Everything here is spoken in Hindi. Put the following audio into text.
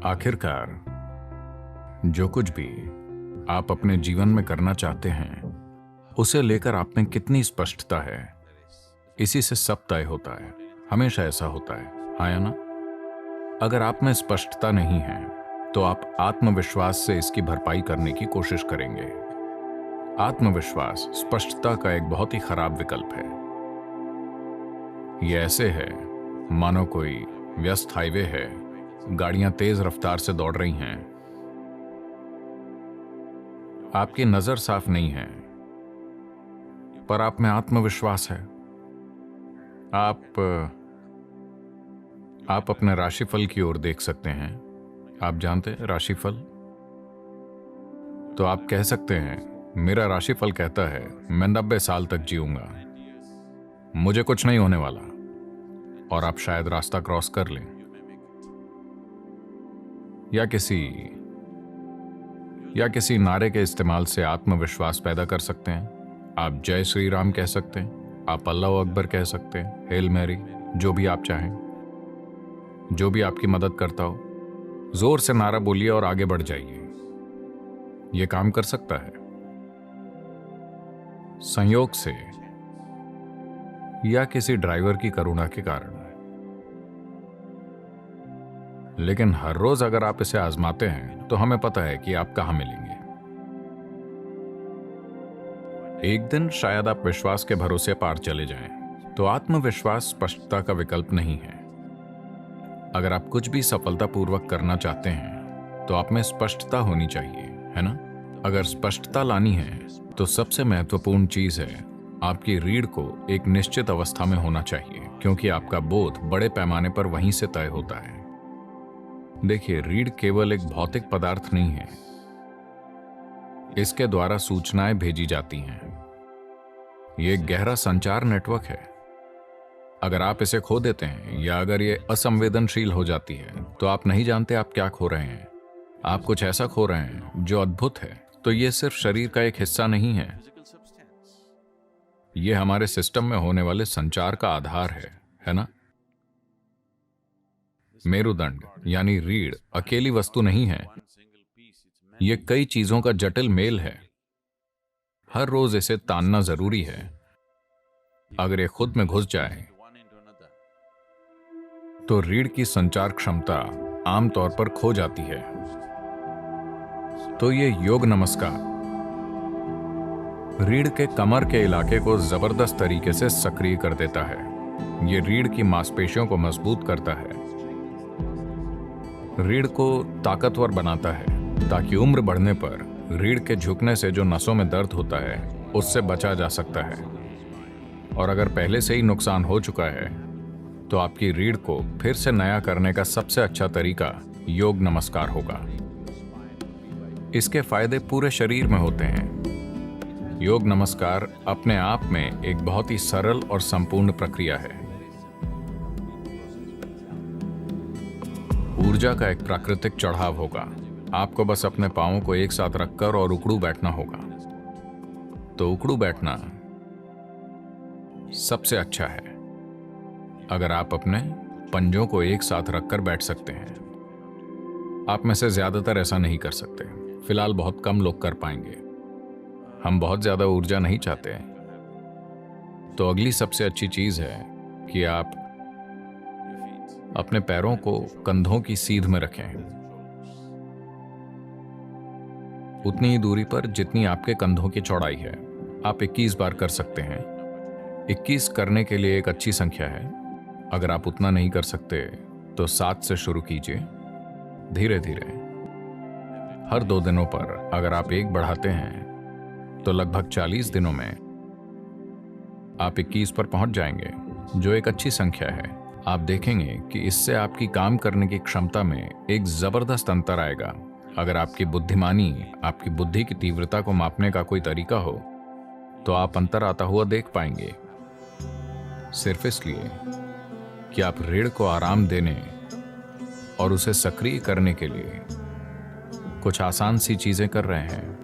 आखिरकार जो कुछ भी आप अपने जीवन में करना चाहते हैं उसे लेकर आप में कितनी स्पष्टता है, इसी से सब तय होता है। हमेशा ऐसा होता है, हाँ या ना? अगर आप में स्पष्टता नहीं है तो आप आत्मविश्वास से इसकी भरपाई करने की कोशिश करेंगे। आत्मविश्वास स्पष्टता का एक बहुत ही खराब विकल्प है। यह ऐसे है मानो कोई व्यस्त हाईवे है, गाड़ियां तेज रफ्तार से दौड़ रही हैं, आपकी नजर साफ नहीं है पर आप में आत्मविश्वास है। आप अपने राशिफल की ओर देख सकते हैं। आप जानते हैं राशिफल? तो आप कह सकते हैं मेरा राशिफल कहता है मैं 90 साल तक जीऊंगा, मुझे कुछ नहीं होने वाला, और आप शायद रास्ता क्रॉस कर लें। या किसी नारे के इस्तेमाल से आत्मविश्वास पैदा कर सकते हैं। आप जय श्री राम कह सकते हैं, आप अल्लाह अकबर कह सकते हैं, हेल मैरी, जो भी आप चाहें, जो भी आपकी मदद करता हो, जोर से नारा बोलिए और आगे बढ़ जाइए। यह काम कर सकता है। संयोग से या किसी ड्राइवर की करुणा के कारण। लेकिन हर रोज अगर आप इसे आजमाते हैं तो हमें पता है कि आप कहां मिलेंगे। एक दिन शायद आप विश्वास के भरोसे पार चले जाएं। तो आत्मविश्वास स्पष्टता का विकल्प नहीं है। अगर आप कुछ भी सफलतापूर्वक करना चाहते हैं तो आप में स्पष्टता होनी चाहिए, है ना? अगर स्पष्टता लानी है तो सबसे महत्वपूर्ण चीज है आपकी रीढ़ को एक निश्चित अवस्था में होना चाहिए, क्योंकि आपका बोध बड़े पैमाने पर वहीं से तय होता है। देखिए, रीढ़ केवल एक भौतिक पदार्थ नहीं है, इसके द्वारा सूचनाएं भेजी जाती हैं। यह एक गहरा संचार नेटवर्क है। अगर आप इसे खो देते हैं या अगर यह असंवेदनशील हो जाती है तो आप नहीं जानते आप क्या खो रहे हैं। आप कुछ ऐसा खो रहे हैं जो अद्भुत है। तो यह सिर्फ शरीर का एक हिस्सा नहीं है, यह हमारे सिस्टम में होने वाले संचार का आधार है ना? मेरुदंड यानी रीढ़ अकेली वस्तु नहीं है, यह कई चीजों का जटिल मेल है। हर रोज इसे तानना जरूरी है। अगर यह खुद में घुस जाए तो रीढ़ की संचार क्षमता आमतौर पर खो जाती है। तो यह योग नमस्कार रीढ़ के कमर के इलाके को जबरदस्त तरीके से सक्रिय कर देता है। यह रीढ़ की मांसपेशियों को मजबूत करता है, रीढ़ को ताकतवर बनाता है, ताकि उम्र बढ़ने पर रीढ़ के झुकने से जो नसों में दर्द होता है उससे बचा जा सकता है। और अगर पहले से ही नुकसान हो चुका है तो आपकी रीढ़ को फिर से नया करने का सबसे अच्छा तरीका योग नमस्कार होगा। इसके फायदे पूरे शरीर में होते हैं। योग नमस्कार अपने आप में एक बहुत ही सरल और संपूर्ण प्रक्रिया है। ऊर्जा का एक प्राकृतिक चढ़ाव होगा। आपको बस अपने पांवों को एक साथ रखकर और उकड़ू बैठना होगा। तो उकड़ू बैठना सबसे अच्छा है। अगर आप अपने पंजों को एक साथ रखकर बैठ सकते हैं। आप में से ज्यादातर ऐसा नहीं कर सकते। फिलहाल बहुत कम लोग कर पाएंगे। हम बहुत ज्यादा ऊर्जा नहीं चाहते। तो अगली सबसे अच्छी चीज है कि आप अपने पैरों को कंधों की सीध में रखें, उतनी ही दूरी पर जितनी आपके कंधों की चौड़ाई है। आप 21 बार कर सकते हैं। 21 करने के लिए एक अच्छी संख्या है। अगर आप उतना नहीं कर सकते तो 7 से शुरू कीजिए, धीरे धीरे। हर 2 दिनों पर अगर आप 1 बढ़ाते हैं तो लगभग 40 दिनों में आप 21 पर पहुंच जाएंगे, जो एक अच्छी संख्या है। आप देखेंगे कि इससे आपकी काम करने की क्षमता में एक जबरदस्त अंतर आएगा। अगर आपकी बुद्धिमानी, आपकी बुद्धि की तीव्रता को मापने का कोई तरीका हो तो आप अंतर आता हुआ देख पाएंगे। सिर्फ इसलिए कि आप रीढ़ को आराम देने और उसे सक्रिय करने के लिए कुछ आसान सी चीजें कर रहे हैं।